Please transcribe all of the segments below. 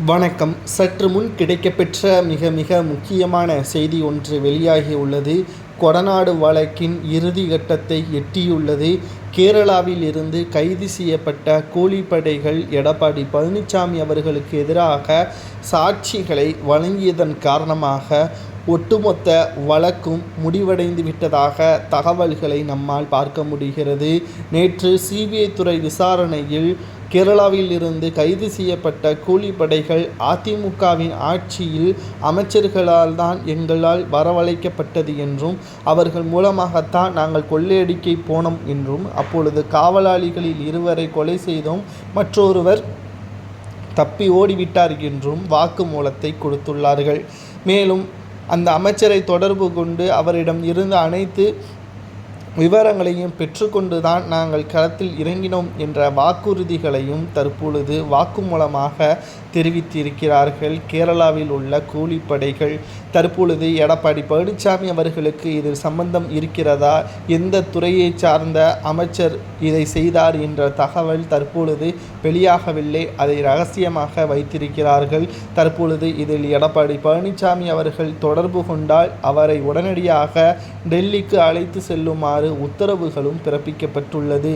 வணக்கம். சற்று முன் கிடைக்கப்பெற்ற மிக முக்கியமான செய்தி ஒன்று வெளியாகி உள்ளது. கொடநாடு வழக்கின் இறுதி கட்டத்தை எட்டியுள்ளது. கேரளாவில் இருந்து கைது செய்யப்பட்ட கூலிப்படைகள் எடப்பாடி பழனிசாமி அவர்களுக்கு எதிராக சாட்சிகளை வழங்கியதன் காரணமாக ஒட்டுமொத்த வழக்கும் முடிவடைந்து விட்டதாக தகவல்களை நம்மால் பார்க்க முடிகிறது. நேற்று சிபிஐ துறை விசாரணையில் கேரளாவில் இருந்து கைது செய்யப்பட்ட கூலிப்படைகள் அதிமுகவின் ஆட்சியில் அமைச்சர்களால் தான் எங்களால் வரவழைக்கப்பட்டது என்றும், அவர்கள் மூலமாகத்தான் நாங்கள் கொள்ளையடிக்க போனோம் என்றும், அப்பொழுது காவலாளிகளில் இருவரை கொலை செய்தோம், மற்றொருவர் தப்பி ஓடிவிட்டார் என்றும் வாக்குமூலத்தை கொடுத்துள்ளார்கள். மேலும் அந்த அமைச்சரை தொடர்பு கொண்டு அவரிடம் இருந்த அனைத்து விவரங்களையும் பெற்றுக்கொண்டுதான் நாங்கள் களத்தில் இறங்கினோம் என்ற வாக்குறுதிகளையும் தற்பொழுது வாக்குமூலமாக தெரிவித்திருக்கிறார்கள் கேரளாவில் உள்ள கூலிப்படைகள். தற்பொழுது எடப்பாடி பழனிசாமி அவர்களுக்கு இதில் சம்பந்தம் இருக்கிறதா, எந்த துறையை சார்ந்த அமைச்சர் இதை செய்தார் என்ற தகவல் தற்பொழுது வெளியாகவில்லை. அதை ரகசியமாக வைத்திருக்கிறார்கள். தற்பொழுது இதில் எடப்பாடி பழனிசாமி அவர்கள் தொடர்பு கொண்டால் அவரை உடனடியாக டெல்லிக்கு அழைத்து செல்லுமாறு உத்தரவுகளும் பிறப்பிக்கப்பட்டுள்ளது.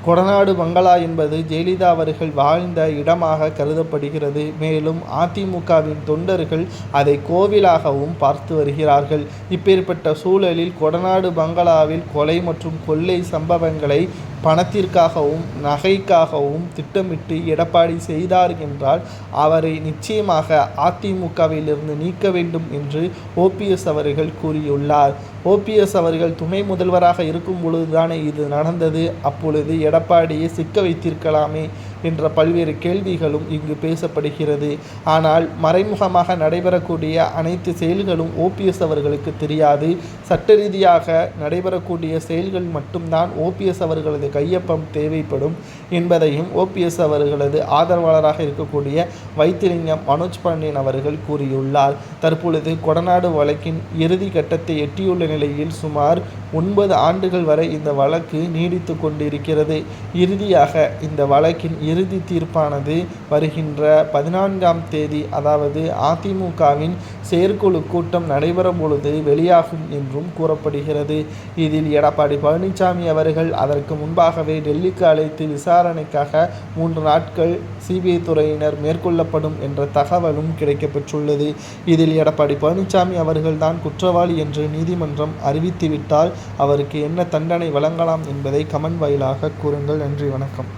கொடநாடு பங்களா என்பது ஜெயலலிதா அவர்கள் வாழ்ந்த இடமாக கருதப்படுகிறது. மேலும் அதிமுகவின் தொண்டர்கள் அதை கோவிலாகவும் பார்த்து வருகிறார்கள். இப்பேற்பட்ட சூழலில் கொடநாடு பங்களாவில் கொலை மற்றும் கொள்ளை சம்பவங்களை பணத்திற்காகவும் நகைக்காகவும் திட்டமிட்டு எடப்பாடி செய்தார் என்றால் அவரை நிச்சயமாக அதிமுகவிலிருந்து நீக்க வேண்டும் என்று ஓபிஎஸ் அவர்கள் கூறியுள்ளார். ஓபிஎஸ் அவர்கள் துணை முதல்வராக இருக்கும் பொழுதுதானே இது நடந்தது. அப்பொழுது எடப்பாடியை சிக்க வைத்திருக்கலாமே என்ற பல்வேறு கேள்விகளும் இங்கு பேசப்படுகிறது. ஆனால் மறைமுகமாக நடைபெறக்கூடிய அனைத்து செயல்களும் ஓபிஎஸ் அவர்களுக்கு தெரியாது. சட்ட ரீதியாக நடைபெறக்கூடிய செயல்கள் மட்டும்தான் ஓபிஎஸ் அவர்களது கையொப்பம் தேவைப்படும் என்பதையும் ஓபிஎஸ் அவர்களது ஆதரவாளராக இருக்கக்கூடிய வைத்திலிங்கம் மனோஜ் பாண்டியன் அவர்கள் கூறியுள்ளார். தற்பொழுது கொடநாடு வழக்கின் இறுதி கட்டத்தை எட்டியுள்ள நிலையில் சுமார் 9 ஆண்டுகள் வரை இந்த வழக்கு நீடித்து கொண்டிருக்கிறது. இறுதியாக இந்த வழக்கின் இறுதி தீர்ப்பானது வருகின்ற 14ஆம் தேதி, அதாவது அதிமுகவின் செயற்குழு கூட்டம் நடைபெறும் பொழுது வெளியாகும் என்றும் கூறப்படுகிறது. இதில் எடப்பாடி பழனிசாமி அவர்கள் அதற்கு முன்பாகவே டெல்லிக்கு அழைத்து விசாரணைக்காக 3 நாட்கள் சிபிஐ துறையினர் மேற்கொள்ளப்படும் என்ற தகவலும் கிடைக்கப்பெற்றுள்ளது. இதில் எடப்பாடி பழனிசாமி அவர்கள்தான் குற்றவாளி என்று நீதிமன்றம் அறிவித்துவிட்டால் அவருக்கு என்ன தண்டனை வழங்கலாம் என்பதை கமெண்ட் வாயிலாக கூறுங்கள். நன்றி, வணக்கம்.